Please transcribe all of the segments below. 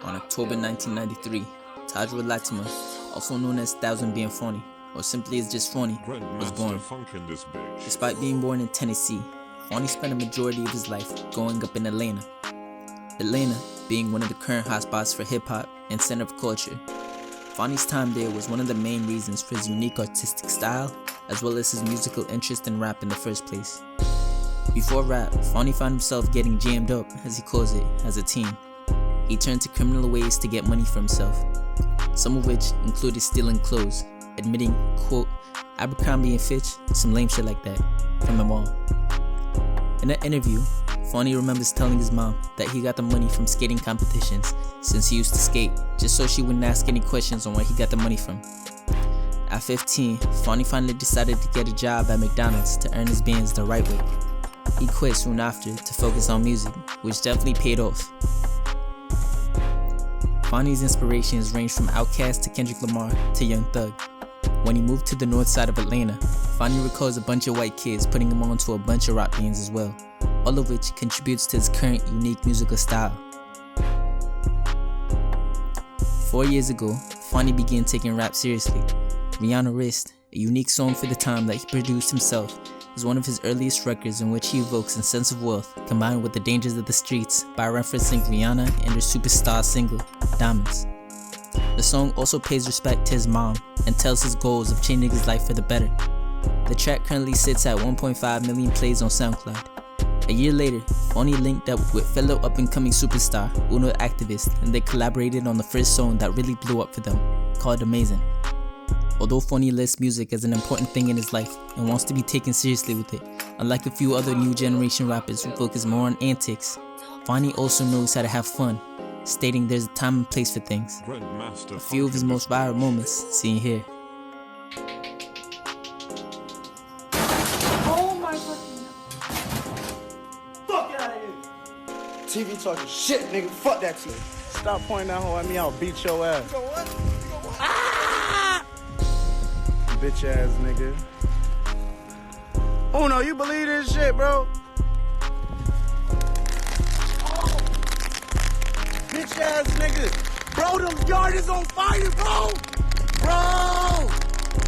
On October 1993, Tajwa Latima, also known as ThouxanBanFauni, or simply as just Fauni, was born. Despite being born in Tennessee, Fauni spent a majority of his life growing up in Atlanta. Atlanta being one of the current hotspots for hip-hop and center of culture. Fauni's time there was one of the main reasons for his unique artistic style, as well as his musical interest in rap in the first place. Before rap, Fauni found himself getting jammed up, as he calls it, as a teen. He turned to criminal ways to get money for himself, some of which included stealing clothes, admitting, quote, Abercrombie & Fitch, some lame shit like that, from them all. In an interview, Fauni remembers telling his mom that he got the money from skating competitions since he used to skate, just so she wouldn't ask any questions on where he got the money from. At 15, Fauni finally decided to get a job at McDonald's to earn his bands the right way. He quit soon after to focus on music, which definitely paid off. Fauni's inspirations range from Outkast to Kendrick Lamar to Young Thug. When he moved to the north side of Atlanta, Fauni recalls a bunch of white kids putting him on to a bunch of rock bands as well, all of which contributes to his current unique musical style. 4 years ago, Fauni began taking rap seriously. Rihanna Wrist, a unique song for the time that he produced himself, is one of his earliest records in which he evokes a sense of wealth combined with the dangers of the streets by referencing Rihanna and her superstar single, Diamonds. The song also pays respect to his mom and tells his goals of changing his life for the better. The track currently sits at 1.5 million plays on SoundCloud. A year later, Fauni linked up with fellow up-and-coming superstar Uno Activist, and they collaborated on the first song that really blew up for them, called Amazing. Although Fauni lists music as an important thing in his life and wants to be taken seriously with it, unlike a few other new generation rappers who focus more on antics, Fauni also knows how to have fun, stating there's a time and place for things. A few of his most viral moments seen here. Oh my fucking fuck out of here! TV talking shit, nigga. Fuck that TV. Stop pointing that hoe at me, I'll beat your ass. You go what? You go what? Ah! Bitch ass nigga. Oh no, you believe this shit, bro? Oh. Bitch ass nigga. Bro, them yard is on fire, bro.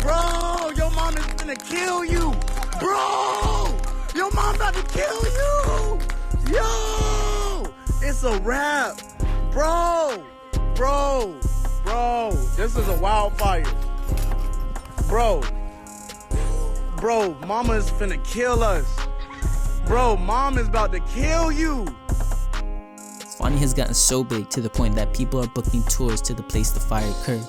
Bro, your mom is gonna kill you. Bro, your mom about to kill you. Yo, it's a wrap. Bro, this is a wildfire. Bro, mama is finna kill us. Bro, mom is about to kill you. Fauni has gotten so big to the point that people are booking tours to the place the fire occurred.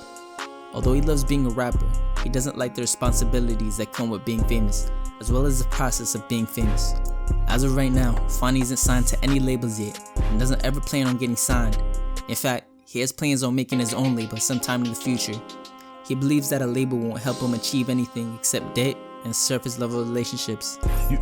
Although he loves being a rapper, he doesn't like the responsibilities that come with being famous, as well as the process of being famous. As of right now, Fauni isn't signed to any labels yet, and doesn't ever plan on getting signed. In fact, he has plans on making his own label sometime in the future. He believes that a label won't help him achieve anything except debt and surface level relationships.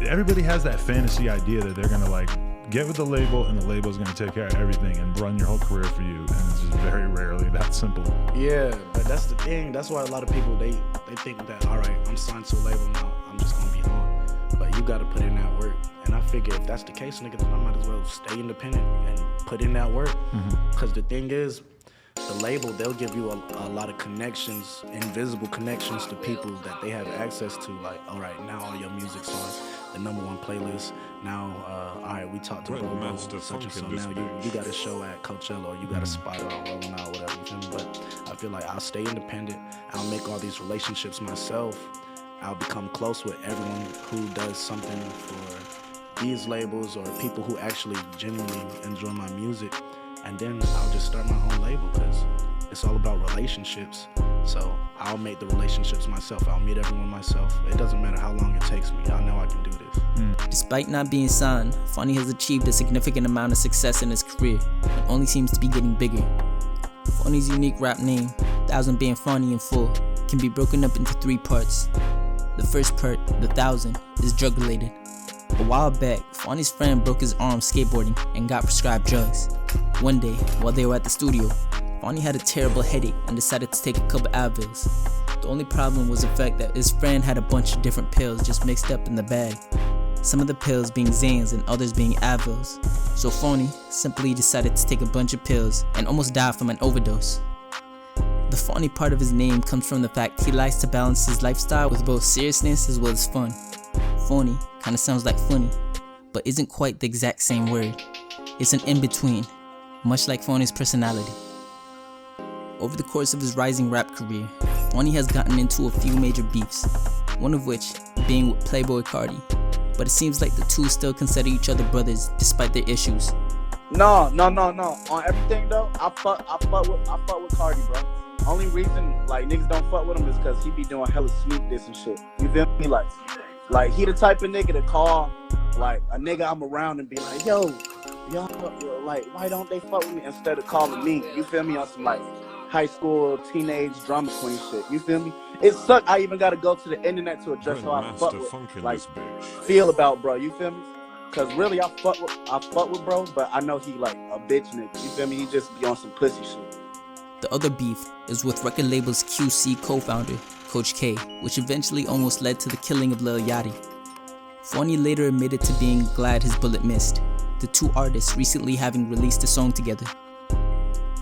Everybody has that fantasy idea that they're gonna like get with the label and the label's gonna take care of everything and run your whole career for you, and it's just very rarely that simple. Yeah, but that's the thing. That's why a lot of people they think that, all right, I'm signed to a label now, I'm just gonna be on. But you gotta put in that work. And I figure if that's the case, nigga, then I might as well stay independent and put in that work. Because the thing is, the label, they'll give you a lot of connections, invisible connections to people that they have access to. Like, all right, now all your music's on the #1 playlist. Now, all right, we talked to Bobo, such and so. Now you got a show at Coachella, or you got a spot on Rolling Out, whatever. You feel me? But I feel like I'll stay independent. I'll make all these relationships myself. I'll become close with everyone who does something for these labels or people who actually genuinely enjoy my music. And then I'll just start my own label, because it's all about relationships. So I'll make the relationships myself. I'll meet everyone myself. It doesn't matter how long it takes me. I know I can do this. Despite not being signed, Fauni has achieved a significant amount of success in his career and only seems to be getting bigger. Fauni's unique rap name, ThouxanBanFauni in full, can be broken up into 3 parts. The first part, the 1000, is drug related. A while back, Fauni's friend broke his arm skateboarding and got prescribed drugs. One day, while they were at the studio, Fauni had a terrible headache and decided to take a couple Advils. The only problem was the fact that his friend had a bunch of different pills just mixed up in the bag. some of the pills being Xans and others being Advils. So Fauni simply decided to take a bunch of pills and almost died from an overdose. The Fauni part of his name comes from the fact he likes to balance his lifestyle with both seriousness as well as fun. Fauni kinda sounds like funny, but isn't quite the exact same word. It's an in-between, much like Fauni's personality. Over the course of his rising rap career, Fauni has gotten into a few major beefs, one of which being with Playboy Cardi, but it seems like the two still consider each other brothers despite their issues. No. On everything though, I fuck with Cardi, bro. Only reason like niggas don't fuck with him is because he be doing hella sneak diss and shit. You feel me? Like he the type of nigga to call like a nigga I'm around and be like, yo, like why don't they fuck with me instead of calling me? You feel me? On some like high school teenage drama queen shit. You feel me? It sucked. I even gotta go to the internet to address how I fuck with, like, feel about bro. You feel me? Cause really I fuck with bro, but I know he like a bitch nigga. You feel me? He just be on some pussy shit. The other beef is with record label's QC co-founder, Coach K, which eventually almost led to the killing of Lil Yachty. Fauni later admitted to being glad his bullet missed, the two artists recently having released a song together.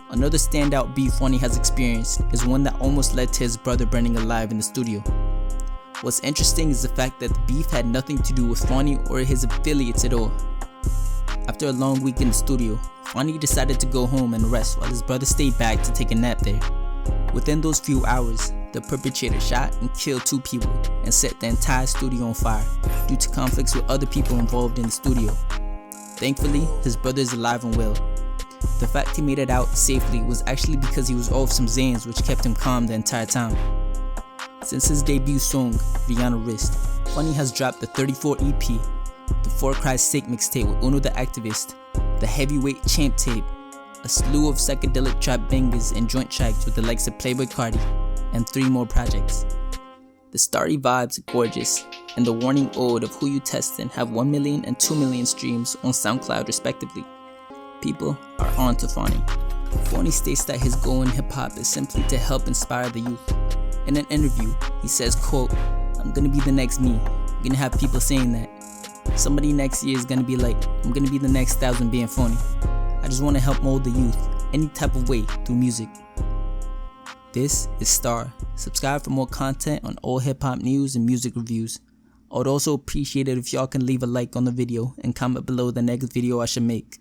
Another standout beef Fauni has experienced is one that almost led to his brother burning alive in the studio. What's interesting is the fact that the beef had nothing to do with Fauni or his affiliates at all. After a long week in the studio, Fauni decided to go home and rest while his brother stayed back to take a nap there. Within those few hours, the perpetrator shot and killed 2 people and set the entire studio on fire due to conflicts with other people involved in the studio. Thankfully, his brother is alive and well. The fact he made it out safely was actually because he was off some Xans which kept him calm the entire time. Since his debut song, Rihanna Wrist, Fauni has dropped the 34 EP, the For Christ's Sake mixtape with Uno the Activist, the Heavyweight Champ tape, a slew of psychedelic trap bangers and joint tracks with the likes of Playboy Cardi, and 3 more projects. The Starry Vibes are gorgeous, and the Warning Ode of Who You Testin' have 1 million and 2 million streams on SoundCloud respectively. People are on to Fauni. Fauni states that his goal in hip-hop is simply to help inspire the youth. In an interview, he says, quote, "I'm gonna be the next me. I'm gonna have people saying that. Somebody next year is gonna be like, I'm gonna be the next ThouxanBanFauni. I just wanna help mold the youth, any type of way, through music." This is Star. Subscribe for more content on all hip-hop news and music reviews. I would also appreciate it if y'all can leave a like on the video and comment below the next video I should make.